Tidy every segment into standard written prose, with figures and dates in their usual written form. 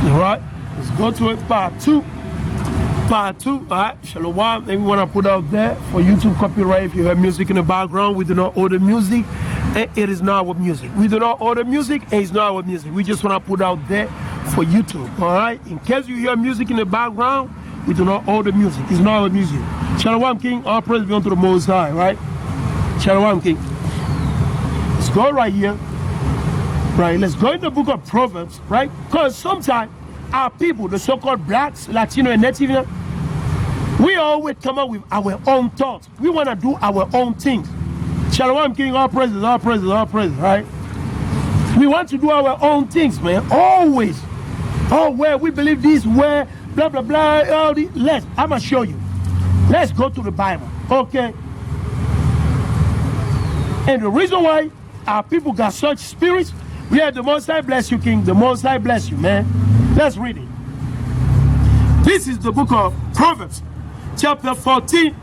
All right, let's go to it. Part two. Part two. All right, Shalom. Maybe want to put out there for YouTube copyright. If you have music in the background, we do not order music, and it is not our music. We do not order music, and it's not our music. We just want to put out there for YouTube. All right. In case you hear music in the background, we do not order music. It's not our music. Shalom, King. All praise be unto the Most High. Right. Shalom, King. Let's go right here. Right. Let's go in the book of Proverbs. Right. Because sometimes our people, the so-called blacks, Latino, and Native, we always come up with our own thoughts. We want to do our own things. Shalom, King, all praises, right? We want to do our own things, man, always. Oh, where we believe this, where, blah, blah, blah, all this. I'm going to show you. Let's go to the Bible, okay? And the reason why our people got such spirits, we have the Most High bless you, King, the Most High bless you, man. Let's read it. This is the book of Proverbs, chapter 14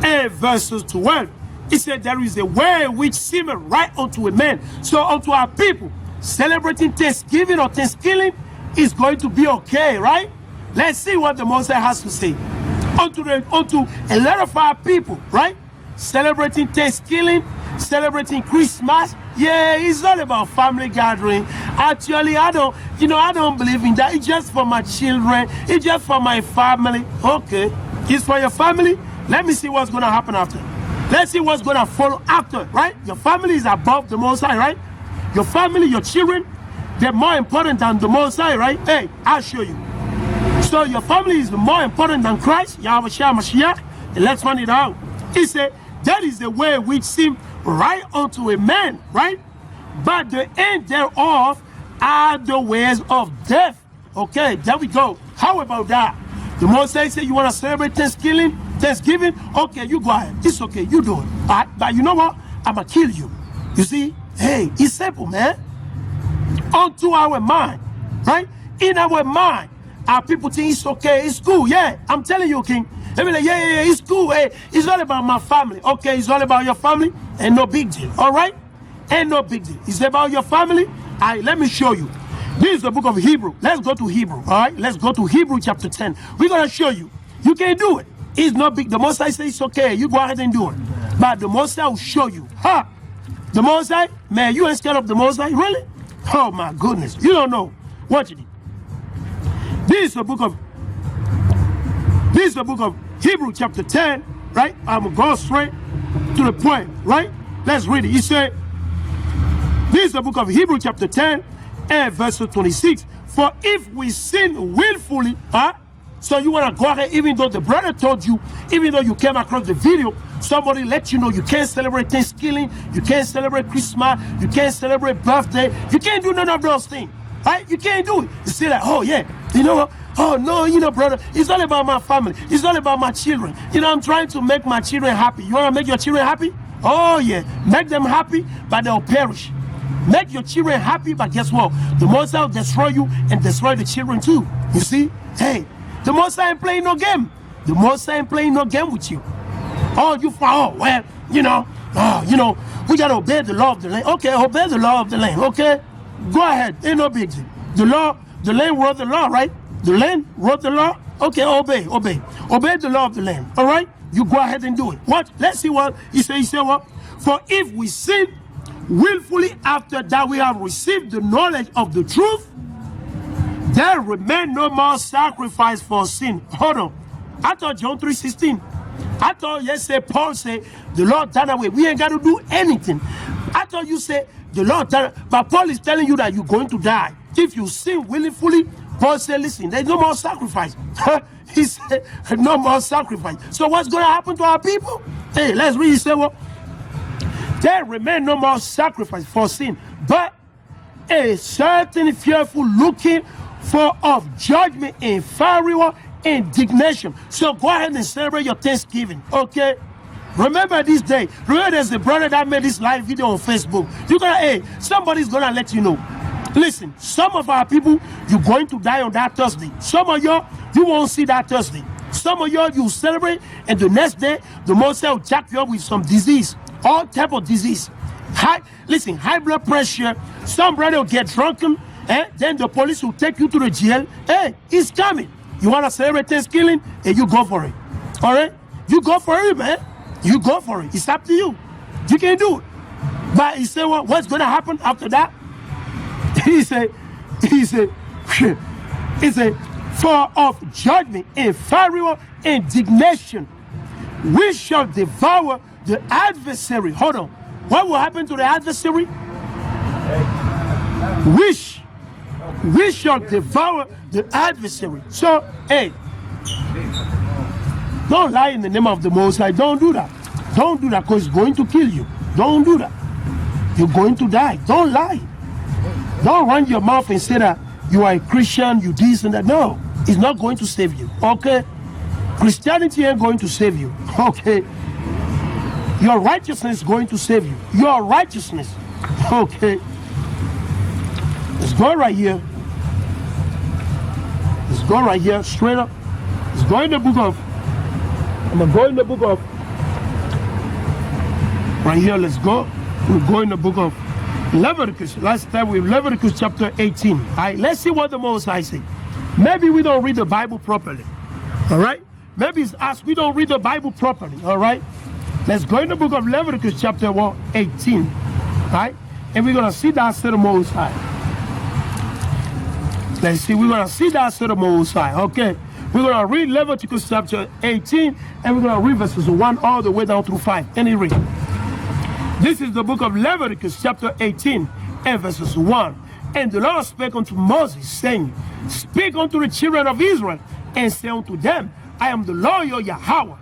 and verses 12. It said, there is a way which seemeth right unto a man. So unto our people, celebrating Thanksgiving or Thanksgiving is going to be okay, right? Let's see what the Most High has to say. Unto a lot of our people, right? Celebrating Thanksgiving, celebrating Christmas. Yeah, it's all about family gathering. Actually, I don't believe in that. It's just for my children. It's just for my family. Okay. It's for your family. Let me see what's going to happen after. Let's see what's going to follow after, right? Your family is above the Most High, right? Your family, your children, they're more important than the Most High, right? Hey, I'll show you. So your family is more important than Christ, Yahweh Mashiach. And let's find it out. He said, that is the way which seems right unto a man, right? But the end thereof are the ways of death. Okay, there we go. How about that? The Most High said, you want to celebrate Thanksgiving? Okay, you go ahead. It's okay, you do it. All right, but you know what? I'm going to kill you. You see? Hey, it's simple, man. Unto our mind, right? In our mind, our people think it's okay, it's cool. Yeah, I'm telling you, King. They be like, yeah, it's cool. Hey, it's all about my family. Okay, it's all about your family. Ain't no big deal. All right? Ain't no big deal. It's about your family. All right, let me show you. This is the book of Hebrew. Let's go to Hebrew. All right? Let's go to Hebrew chapter 10. We're going to show you. You can do it. It's not big. The Most High says it's okay. You go ahead and do it. But the Most High will show you. Huh? The Most High? Man, you ain't scared of the Most High? Really? Oh, my goodness. You don't know. Watch it. This is the book of Hebrew chapter 10, right? I'm going to go straight to the point, right? Let's read it. He said, this is the book of Hebrew chapter 10 and verse 26. For if we sin willfully, so you want to go ahead, even though the brother told you, even though you came across the video, somebody let you know you can't celebrate Thanksgiving, you can't celebrate Christmas, you can't celebrate birthday, you can't do none of those things, right? You can't do it. You say like, oh yeah, you know what? Oh no, brother, it's all about my family. It's all about my children. I'm trying to make my children happy. You want to make your children happy? Oh yeah, make them happy, but they'll perish. Make your children happy, but guess what? The Most High will destroy you and destroy the children too. You see? Hey, the Most High ain't playing no game. The Most High ain't playing no game with you. Oh, well, we gotta obey the law of the land. Okay, obey the law of the land. Okay, go ahead. Ain't no big deal. The land wrote the law, right? The land wrote the law. Okay, obey the law of the land. All right, you go ahead and do it. What? Let's see what he said. He said what? For if we sin willfully after that we have received the knowledge of the truth, there remain no more sacrifice for sin. Hold on. I thought John 3:16. I thought yesterday Paul said the Lord done away. We ain't got to do anything. I thought you said the Lord done. But Paul is telling you that you're going to die if you sin willfully. Paul said, listen, there's no more sacrifice. He said, no more sacrifice. So what's going to happen to our people? Hey, let's read. He said, well, there remain no more sacrifice for sin, but a certain fearful looking for of judgment inferior indignation. So go ahead and celebrate your Thanksgiving, okay? Remember this day. Remember there's a brother that made this live video on Facebook. Somebody's gonna let you know. Listen, some of our people, you're going to die on that Thursday. Some of y'all, you won't see that Thursday. Some of y'all, you celebrate, and the next day, the Most High will jack you up with some disease, all type of disease. High blood pressure. Some brother will get drunken, Then the police will take you to the jail. Hey, he's coming. You want to celebrate Thanksgiving? Hey, you go for it. All right? You go for it, man. You go for it. It's up to you. You can do it. But he said, well, what's going to happen after that? He said, for of judgment and fiery indignation, we shall devour the adversary. Hold on. What will happen to the adversary? We shall devour the adversary. So, hey, don't lie in the name of the Most High. Don't do that. Don't do that because it's going to kill you. Don't do that. You're going to die. Don't lie. Don't run your mouth and say that you are a Christian, you this and that. No, it's not going to save you. Okay? Christianity ain't going to save you. Okay? Your righteousness is going to save you. Your righteousness. Okay? Let's go right here. Let's go right here, straight up. Let's go in the book of, I'm going to go in the book of, right here, let's go. We'll go in the book of Leviticus. Last time we Leviticus chapter 18. All right, let's see what the Most High say. Maybe we don't read the Bible properly. All right? Maybe it's us, we don't read the Bible properly. All right? Let's go in the book of Leviticus chapter 18. All right? And we're going to see that to the Most High. Let's see, we're going to see that to the Most High. Okay? We're going to read Leviticus chapter 18, and we're going to read verses 1 all the way down through 5. Any read. This is the book of Leviticus chapter 18 and verses 1. And the Lord spake unto Moses, saying, Speak unto the children of Israel, and say unto them, I am the Lord your Yahweh.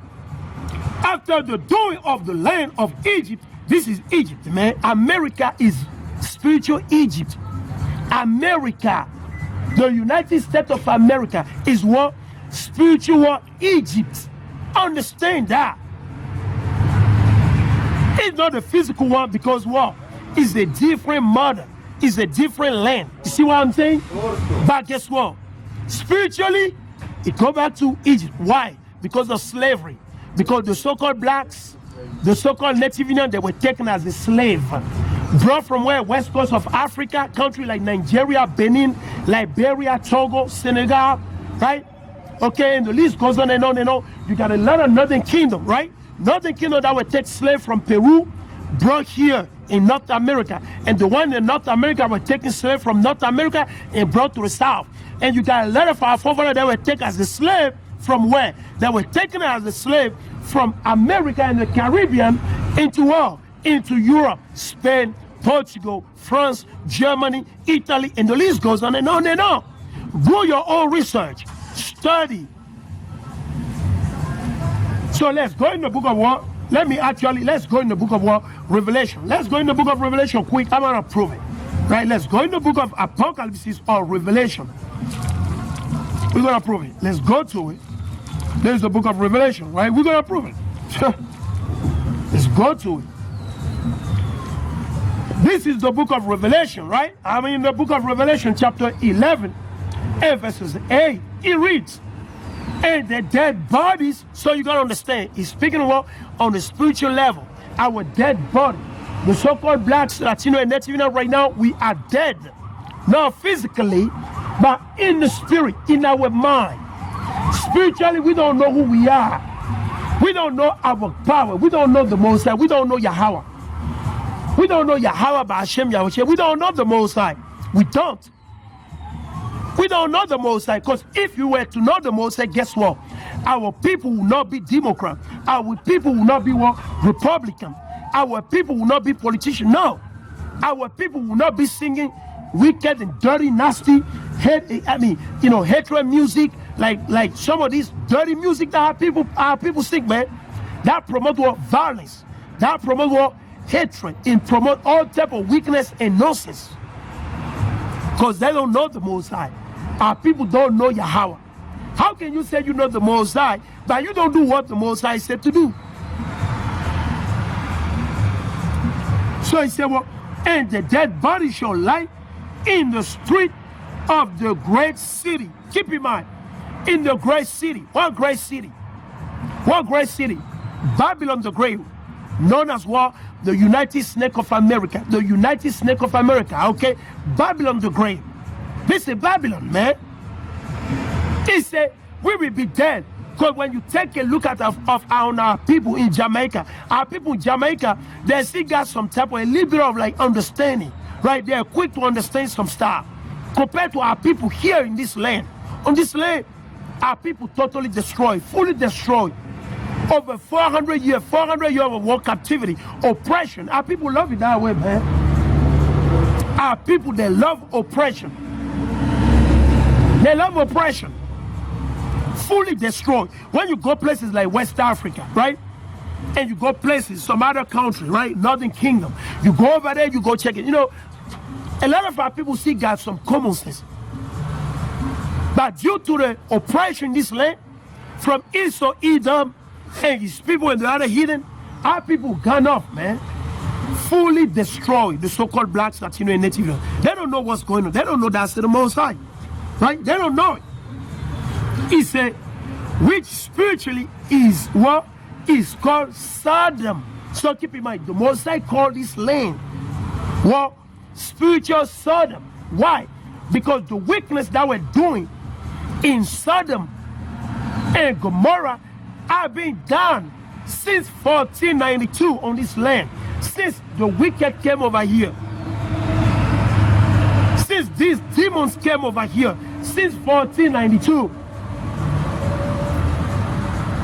After the doing of the land of Egypt, this is Egypt, man. America is spiritual Egypt. America, the United States of America, is what? Spiritual Egypt. Understand that. It's not a physical one because what? It's a different mother. It's a different land. You see what I'm saying? But guess what? Spiritually, it goes back to Egypt. Why? Because of slavery. Because the so-called blacks, the so-called Native Indians, they were taken as a slave. Brought from where? West coast of Africa, country like Nigeria, Benin, Liberia, Togo, Senegal, right? Okay, and the list goes on and on and on. You got a lot of Northern Kingdom, right? Northern Kingdom that would take slaves from Peru, brought here in North America. And the one in North America were taking slaves from North America and brought to the South. And you got a lot of our forefathers that were taken as a slave from where? They were taken as a slave from America and the Caribbean into what? Into Europe, Spain, Portugal, France, Germany, Italy, and the list goes on and on and on. Do your own research. Study. So let's go in the book of what? Let's go in the book of what? Revelation. Let's go in the book of Revelation quick. I'm going to prove it. Right? Let's go in the book of Apocalypse or Revelation. We're going to prove it. Let's go to it. There's the book of Revelation, right? We're going to prove it. Let's go to it. This is the book of Revelation, right? I'm in the book of Revelation, chapter 11, and verses 8. It reads, and the dead bodies, so you got to understand, he's speaking about on the spiritual level. Our dead body, the so-called blacks, Latino, and Native right now, we are dead. Not physically, but in the spirit, in our mind. Spiritually, we don't know who we are. We don't know our power. We don't know the Most High. We don't know Yahweh. We don't know Yahweh by Hashem Yahweh. We don't know the Most High. We don't. We don't know the Most High, because if you were to know the Most High, guess what? Our people will not be Democrat. Our people will not be what? Republican. Our people will not be politicians. No. Our people will not be singing wicked and dirty, nasty, hatred music, like some of these dirty music that our people sing, man. That promote what? Violence. That promote what? Hatred. And promote all type of weakness and nonsense. Because they don't know the Most High. Our people don't know Yahweh. How can you say you know the Most High, but you don't do what the Most High said to do? So he said, well, and the dead body shall lie in the street of the great city. Keep in mind, in the great city. What great city? What great city? Babylon the Great, known as what? The United Snake of America. The United Snake of America, okay? Babylon the Great. This is Babylon, man. He said, we will be dead. Because when you take a look at our people in Jamaica, they still got some type of a little bit of like understanding, right? They're quick to understand some stuff. Compared to our people here in this land. On this land, our people totally destroyed, fully destroyed. Over 400 years of war captivity, oppression. Our people love it that way, man. Our people, they love oppression. They love oppression. Fully destroyed. When you go places like West Africa, right? And you go places, some other country, right? Northern Kingdom. You go over there, you go check it. You know, a lot of our people still got some common sense. But due to the oppression in this land, from Esau, Edom, and his people and the other heathen, our people gone off, man. Fully destroyed the so-called blacks, Latino, and Native. They don't know what's going on. They don't know that's the Most High, right? They don't know it. He said, which spiritually is what is called Sodom. So keep in mind, the Most High called this land what? Spiritual Sodom. Why? Because the wickedness that we're doing in Sodom and Gomorrah have been done since 1492 on this land. Since the wicked came over here. Since these demons came over here. Since 1492.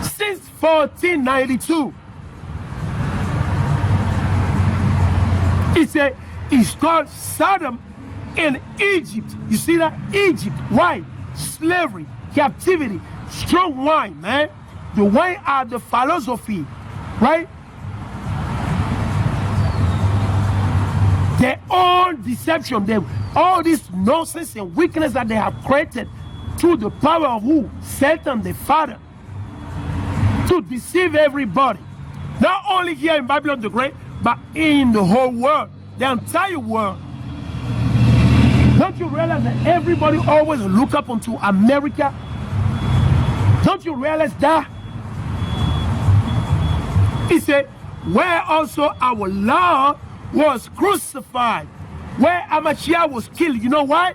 Since 1492. It's called Sodom in Egypt. You see that? Egypt. Why? Slavery, captivity, strong wine, man. The wine are the philosophy, right? Their own deception, all this nonsense and weakness that they have created through the power of who? Satan, the Father, to deceive everybody. Not only here in Babylon the Great, but in the whole world, the entire world. Don't you realize that everybody always look up onto America? Don't you realize that? He said, where also our Lord was crucified, where Amashiach was killed. You know why?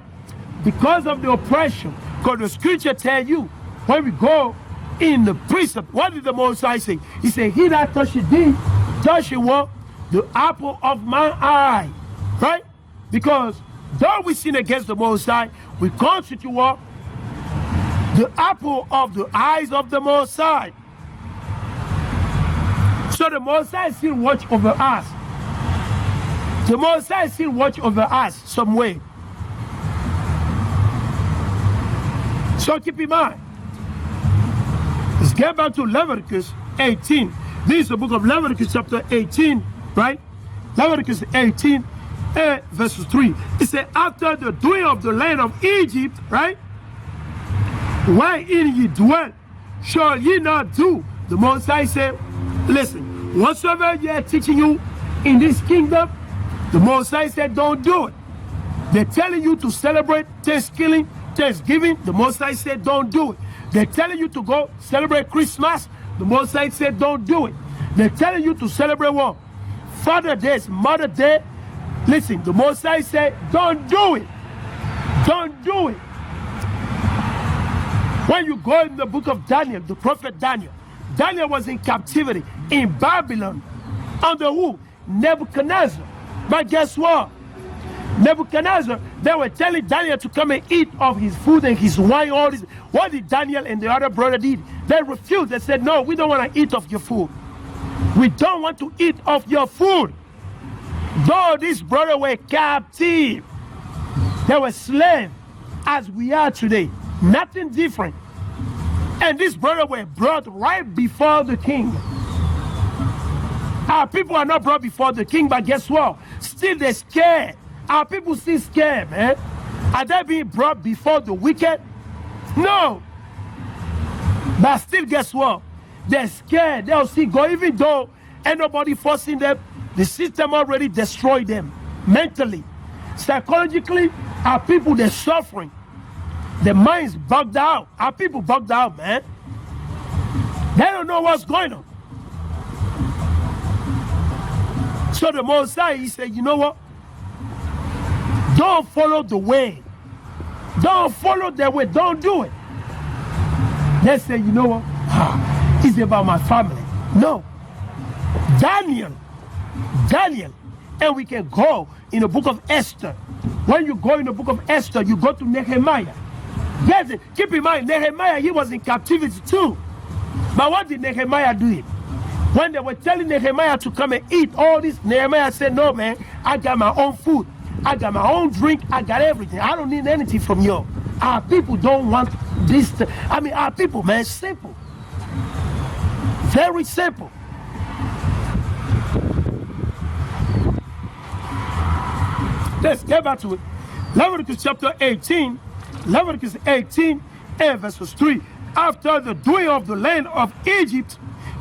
Because of the oppression. Because the scripture tell you, when we go in the precept, what did the Most High say? He said, he that touches thee, touches what? The apple of my eye. Right? Because though we sin against the Most High, we constitute what? The apple of the eyes of the Most High. So the Most High still watch over us. The Most High still watch over us some way. So keep in mind. Let's get back to Leviticus 18. This is the book of Leviticus chapter 18, right? Leviticus 18, verses 3. It said, after the doing of the land of Egypt, right? Wherein ye dwell, shall ye not do? The Most High said, listen, whatsoever ye are teaching you in this kingdom, the Most High said, don't do it. They're telling you to celebrate Thanksgiving. The Most High said, don't do it. They're telling you to go celebrate Christmas. The Most High said, don't do it. They're telling you to celebrate what? Father Day, Mother Day. Listen, the Most High said, don't do it. Don't do it. When you go in the book of Daniel, the prophet Daniel, Daniel was in captivity in Babylon under who? Nebuchadnezzar. But guess what? Nebuchadnezzar, they were telling Daniel to come and eat of his food and his wine, all this. What did Daniel and the other brother did? They refused. They said, no, we don't want to eat of your food. We don't want to eat of your food. Though these brothers were captive, they were slaves as we are today. Nothing different. And these brothers were brought right before the king. Our people are not brought before the king, but guess what? Still they're scared. Our people still scared, man. Are they being brought before the wicked? No. But still, guess what? They're scared. They'll still go, even though ain't nobody forcing them. The system already destroyed them mentally. Psychologically, our people, they're suffering. Their minds bugged out. Our people bugged out, man. They don't know what's going on. So the Most High, he said, you know what? Don't follow the way Don't follow their way. Don't do it. They say, you know what? It's about my family. No. Daniel. And we can go in the book of Esther. When you go in the book of Esther, you go to Nehemiah. Yes, keep in mind, Nehemiah, he was in captivity too. But what did Nehemiah do? When they were telling Nehemiah to come and eat all this, Nehemiah said, no, man, I got my own food. I got my own drink. I got everything. I don't need anything from you. Our people don't want this. Our people, man, simple. Very simple. Let's get back to it. Leviticus chapter 18. Leviticus 18 and verses 3. After the doing of the land of Egypt,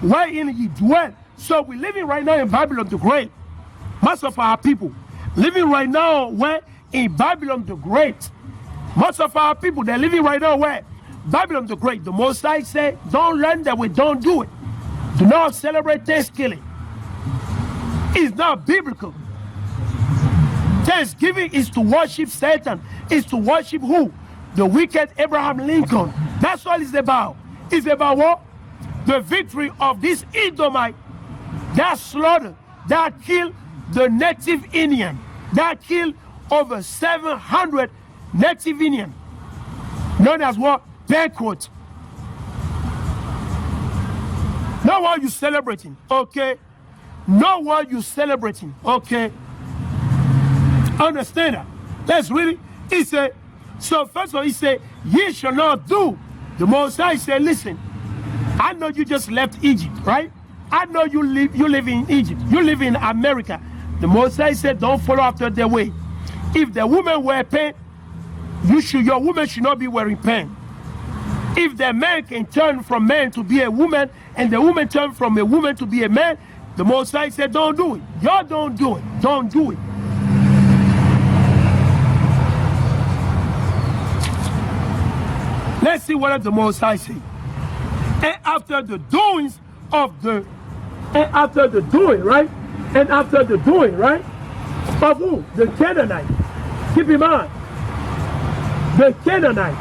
wherein ye dwell. So we're living right now in Babylon the Great. Most of our people living right now where? In Babylon the Great. Most of our people, they're living right now where? Babylon the Great. The Most High say, don't learn that way, don't do it. Do not celebrate Thanksgiving. It's not biblical. Thanksgiving is to worship Satan. Is to worship who? The wicked Abraham Lincoln. That's all it's about. It's about what? The victory of this Edomite that slaughtered, that killed the native Indian, that killed over 700 native Indian, known as what? Banquet. Now what you celebrating, okay? Now what you celebrating, okay? Understand that? That's really, he said, so first of all, he said, ye shall not do. The Most High said, listen, I know you just left Egypt, right? I know you live in Egypt. You live in America. The Most High said, don't follow after their way. If the woman wear pants, your woman should not be wearing pants. If the man can turn from man to be a woman, and the woman turn from a woman to be a man, the Most High said, don't do it. Y'all don't do it. Don't do it. Let's see what the Most High say. And after the doings of the, and after the doing, right? And after the doing, right? Of who? The Canaanite. Keep in mind. The Canaanite.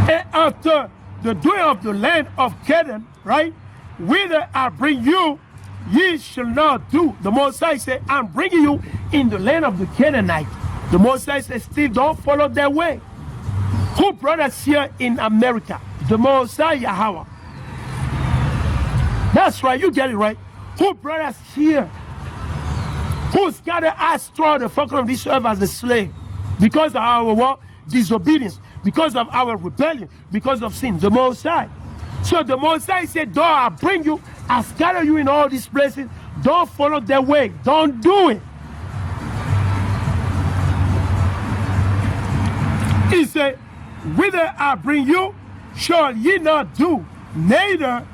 And after the doing of the land of Canaan, right? Whither I bring you, ye shall not do. The Most High said, I'm bringing you in the land of the Canaanite. The Most High said, still don't follow their way. Who brought us here in America? The Most High Yahweh. That's right, you get it right. Who brought us here? Who scattered us throughout the fucking of this earth as a slave? Because of our what? Disobedience. Because of our rebellion. Because of sin. The Most High. So the Most High said, though I bring you, I scatter you in all these places. Don't follow their way. Don't do it. He said, whither I bring you, shall ye not do, neither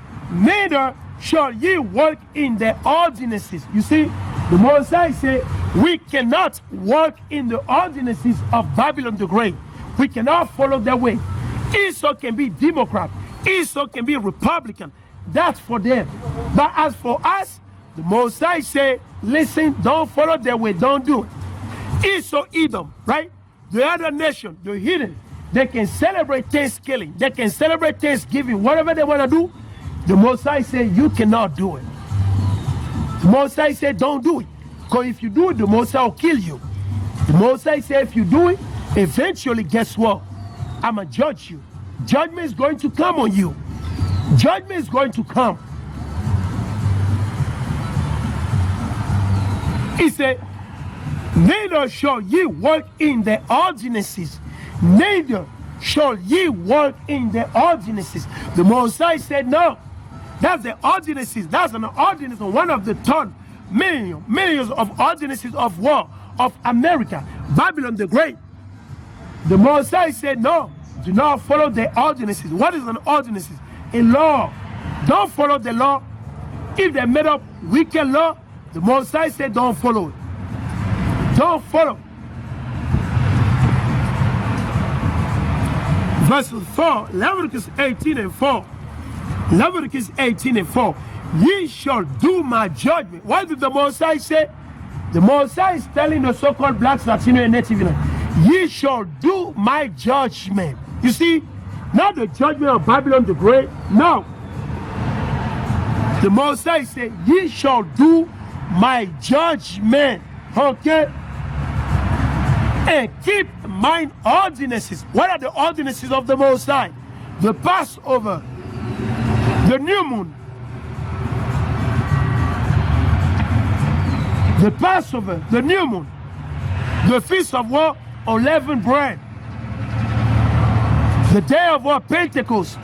shall ye walk in the ordinances. You see, the Most High said, we cannot walk in the ordinances of Babylon the Great. We cannot follow their way. Esau can be Democrat. Esau can be Republican. That's for them. But as for us, the Most High said, listen, don't follow their way. Don't do it. Esau, Edom, right? The other nation, the hidden, they can celebrate Thanksgiving. They can celebrate Thanksgiving, whatever they want to do. The Most High said, you cannot do it. The Most High said, don't do it. Because if you do it, the Most High will kill you. The Most High said, if you do it, eventually, guess what? I'm going to judge you. Judgment is going to come on you. Judgment is going to come. He said, neither shall ye walk in the ordinances. Neither shall ye walk in the ordinances. The Most High said, no. That's the ordinances. That's an ordinance, one of the millions of ordinances of war of America. Babylon the Great. The Most High said, no. Do not follow the ordinances. What is an ordinance? A law. Don't follow the law. If they made up wicked law, the Most High said, don't follow it. Don't follow. Verse 4, Leviticus 18 and 4. Leviticus 18 and 4. Ye shall do my judgment. What did the Most High say? The Most High is telling the so-called blacks, Latino, and Native. Ye shall do my judgment. You see, not the judgment of Babylon the Great. No. The Most High said, ye shall do my judgment. Okay? And keep mine ordinances. What are the ordinances of the Most High? The Passover, the new moon, the Passover, the new moon, the feast of what? Unleavened bread, the day of what? Pentecost,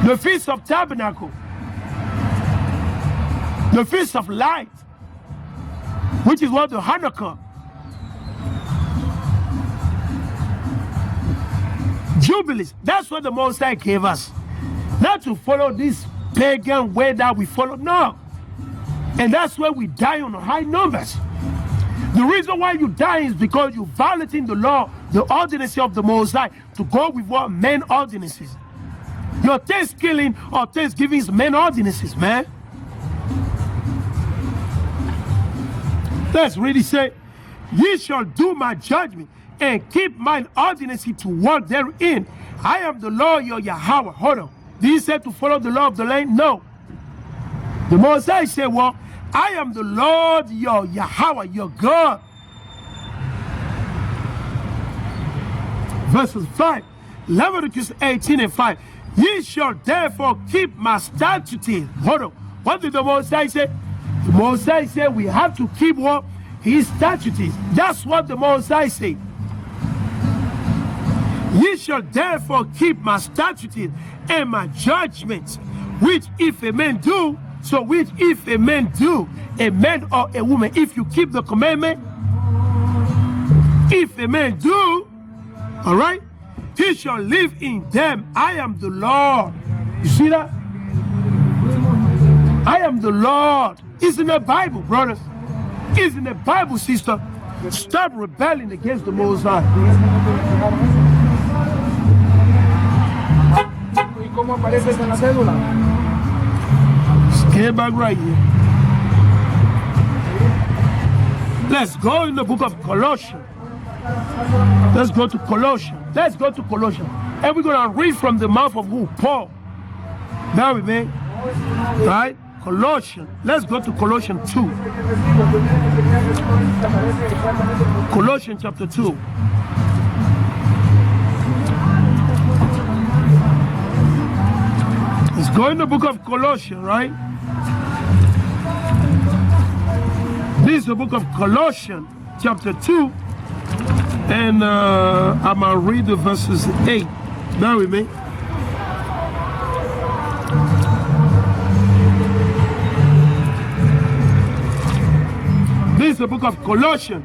the feast of tabernacle, the feast of light, which is what? The Hanukkah, Jubilees. That's what the Most High gave us. Not to follow this pagan way that we follow. No. And that's why we die on high numbers. The reason why you die is because you're violating the law, the ordinance of the Most High, to go with what men ordinances. Your Thanksgiving or Thanksgiving is men ordinances, man. Let's really say, ye shall do my judgment and keep mine ordinances to walk therein. I am the Lord your Yahweh. Hold on. Did he say to follow the law of the land? No. The Most High said, well, I am the Lord your Yahweh, your God. Verses 5. Leviticus 18:5. Ye shall therefore keep my statutes. Hold on. What did the Most High say? The Most High said we have to keep what? His statutes. That's what the Most High said. Ye shall therefore keep my statutes and my judgments, which if a man do, so which if a man do, a man or a woman, if you keep the commandment, if a man do, all right, he shall live in them. I am the Lord. You see that? I am the Lord. It's in the Bible, brothers. It's in the Bible, sister. Stop rebelling against the Most High. Get back right here. Let's go in the book of Colossians. Let's go to Colossians. Let's go to Colossians. And we're going to read from the mouth of who? Paul. Now we may. Right? Colossians. Let's go to Colossians 2. Colossians chapter 2. Let's go in the book of Colossians, right? This is the book of Colossians, chapter 2. And I'm going to read the verses 8. Bear with me. This is the book of Colossians,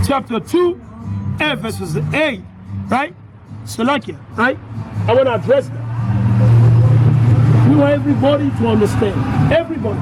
chapter 2, and verses 8. Right? Salakia, right? I want to address that. We want everybody to understand. Everybody.